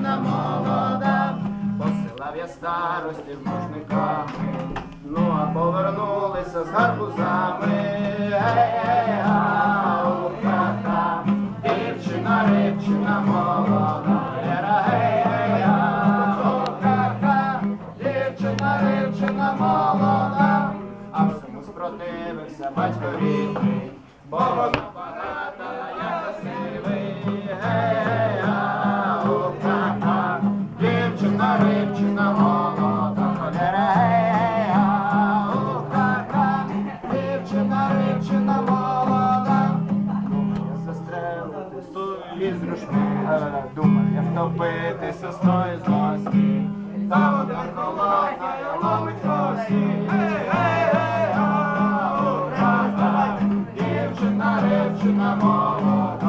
дівчина молода, посилав я старості з рушниками, ну а повернулися з гарбузами. Ха-ха, дівчина, рибчина молода, ха-ха, дівчина, рибчина молода, а всьому спротивився батько рідний, бо вона багата, я красивий. Ха-ха, дівчина, рибчина молода, ха-ха, дівчина, рибчина молода. Думав я застрелити сою з рушника, думав я втопитися з тої злості, та вода холодна, я ловить косі. Дівчина, рибчина молода.